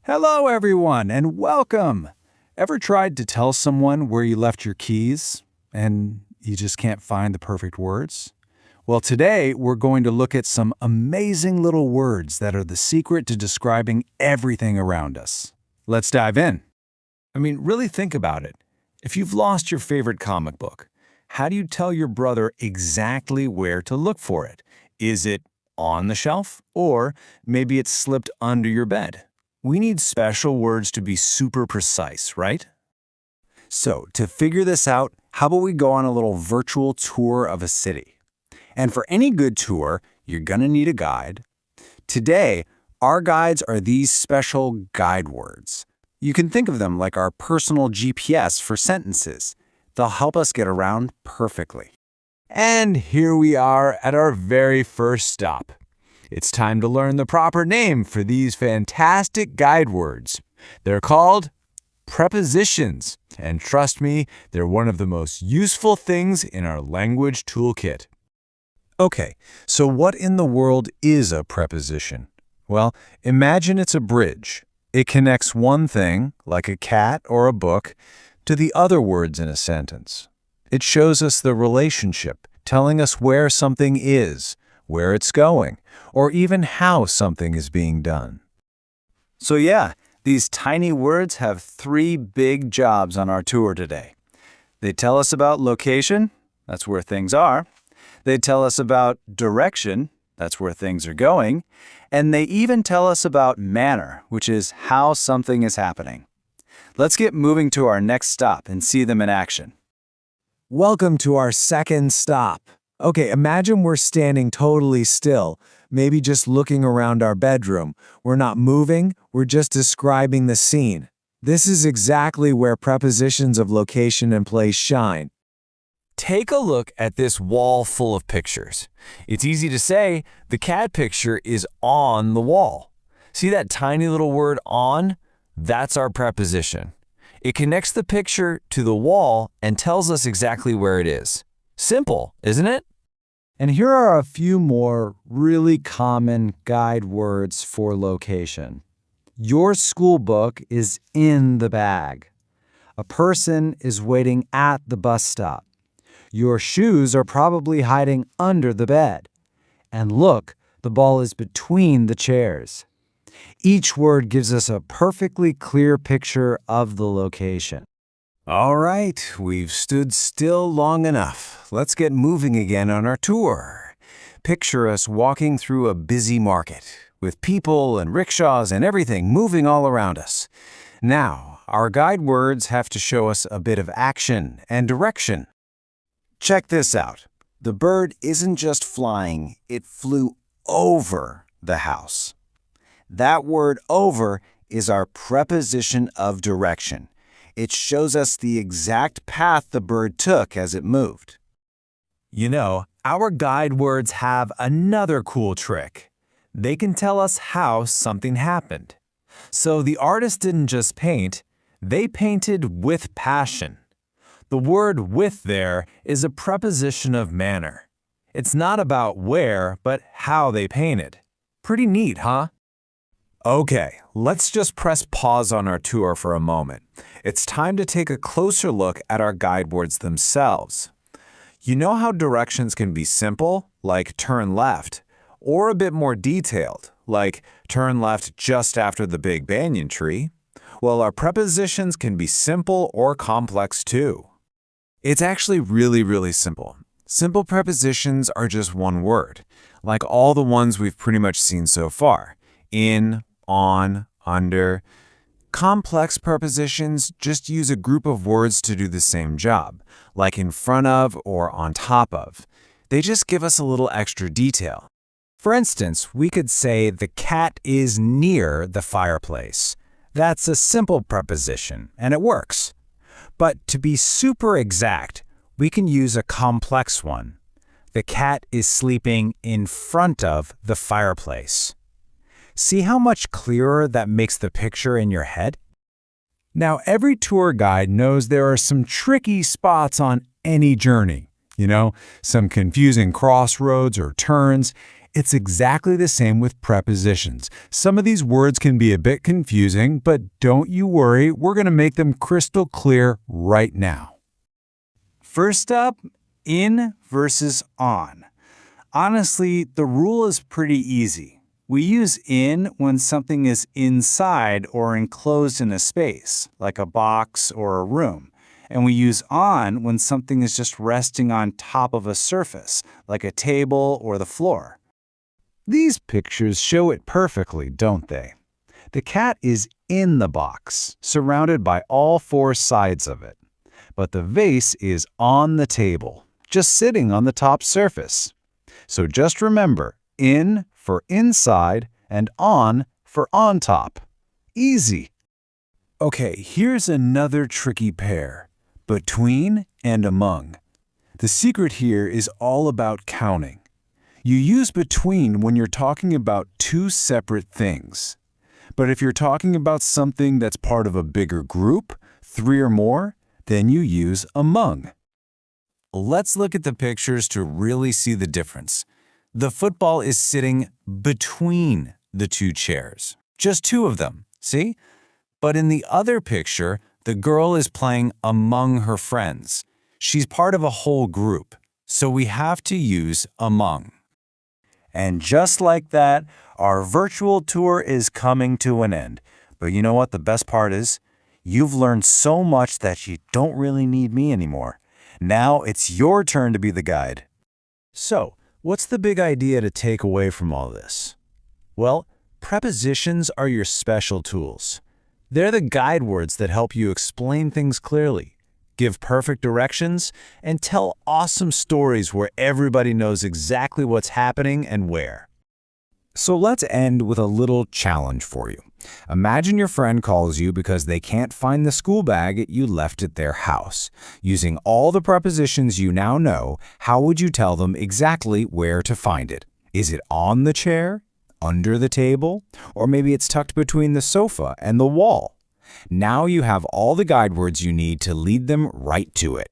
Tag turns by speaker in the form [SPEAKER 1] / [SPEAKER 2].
[SPEAKER 1] Hello, everyone, and welcome. Ever tried to tell someone where you left your keys and you just can't find the perfect words? Well, today we're going to look at some amazing little words that are the secret to describing everything around us. Let's dive in. Really think about it. If you've lost your favorite comic book, how do you tell your brother exactly where to look for it? Is it on the shelf? Or maybe it's slipped under your bed? We need special words to be super precise, right? So, to figure this out, how about we go on a little virtual tour of a city? And for any good tour, you're gonna need a guide. Today, our guides are these special guide words. You can think of them like our personal GPS for sentences. They'll help us get around perfectly. And here we are at our very first stop. It's time to learn the proper name for these fantastic guide words. They're called prepositions, and trust me, they're one of the most useful things in our language toolkit. Okay, so what in the world is a preposition? Well, imagine it's a bridge. It connects one thing, like a cat or a book, to the other words in a sentence. It shows us the relationship, telling us where something is, where it's going, or even how something is being done. So yeah, these tiny words have three big jobs on our tour today. They tell us about location, that's where things are. They tell us about direction, that's where things are going. And they even tell us about manner, which is how something is happening. Let's get moving to our next stop and see them in action.
[SPEAKER 2] Welcome to our second stop. Okay, imagine we're standing totally still, maybe just looking around our bedroom. We're not moving, we're just describing the scene. This is exactly where prepositions of location and place shine.
[SPEAKER 3] Take a look at this wall full of pictures. It's easy to say the cat picture is on the wall. See that tiny little word on? That's our preposition. It connects the picture to the wall and tells us exactly where it is. Simple, isn't it?
[SPEAKER 1] And here are a few more really common guide words for location. Your school book is in the bag. A person is waiting at the bus stop. Your shoes are probably hiding under the bed. And look, the ball is between the chairs. Each word gives us a perfectly clear picture of the location.
[SPEAKER 3] All right, we've stood still long enough. Let's get moving again on our tour. Picture us walking through a busy market with people and rickshaws and everything moving all around us. Now, our guide words have to show us a bit of action and direction. Check this out. The bird isn't just flying, it flew over the house. That word over is our preposition of direction. It shows us the exact path the bird took as it moved.
[SPEAKER 2] You know, our guide words have another cool trick. They can tell us how something happened. So the artist didn't just paint, they painted with passion. The word with there is a preposition of manner. It's not about where, but how they painted. Pretty neat, huh? Okay, let's just press pause on our tour for a moment. It's time to take a closer look at our guide words themselves. You know how directions can be simple, like turn left, or a bit more detailed, like turn left just after the big banyan tree? Well, our prepositions can be simple or complex too. It's actually really simple. Simple prepositions are just one word, like all the ones we've pretty much seen so far. In, on, under. Complex prepositions just use a group of words to do the same job, like in front of or on top of. They just give us a little extra detail. For instance, we could say the cat is near the fireplace. That's a simple preposition, and it works. But to be super exact, we can use a complex one. The cat is sleeping in front of the fireplace. See how much clearer that makes the picture in your head? Now, every tour guide knows there are some tricky spots on any journey. Some confusing crossroads or turns,
[SPEAKER 1] It's exactly the same with prepositions. Some of these words can be a bit confusing, but don't you worry, we're going to make them crystal clear right now. First up, in versus on. Honestly, the rule is pretty easy. We use in when something is inside or enclosed in a space, like a box or a room. And we use on when something is just resting on top of a surface, like a table or the floor.
[SPEAKER 3] These pictures show it perfectly, don't they? The cat is in the box, surrounded by all four sides of it. But the vase is on the table, just sitting on the top surface. So just remember, in for inside and on for on top. Easy.
[SPEAKER 1] Okay, here's another tricky pair, between and among. The secret here is all about counting. You use between when you're talking about two separate things. But if you're talking about something that's part of a bigger group, 3 or more, then you use among.
[SPEAKER 2] Let's look at the pictures to really see the difference. The football is sitting between the two chairs. Just 2 of them, see? But in the other picture, the girl is playing among her friends. She's part of a whole group, so we have to use among.
[SPEAKER 3] And just like that, our virtual tour is coming to an end. But you know what the best part is? You've learned so much that you don't really need me anymore. Now it's your turn to be the guide. So, what's the big idea to take away from all this? Well, prepositions are your special tools. They're the guide words that help you explain things clearly, give perfect directions, and tell awesome stories where everybody knows exactly what's happening and where. So let's end with a little challenge for you. Imagine your friend calls you because they can't find the school bag you left at their house. Using all the prepositions you now know, how would you tell them exactly where to find it? Is it on the chair, under the table, or maybe it's tucked between the sofa and the wall? Now you have all the guide words you need to lead them right to it.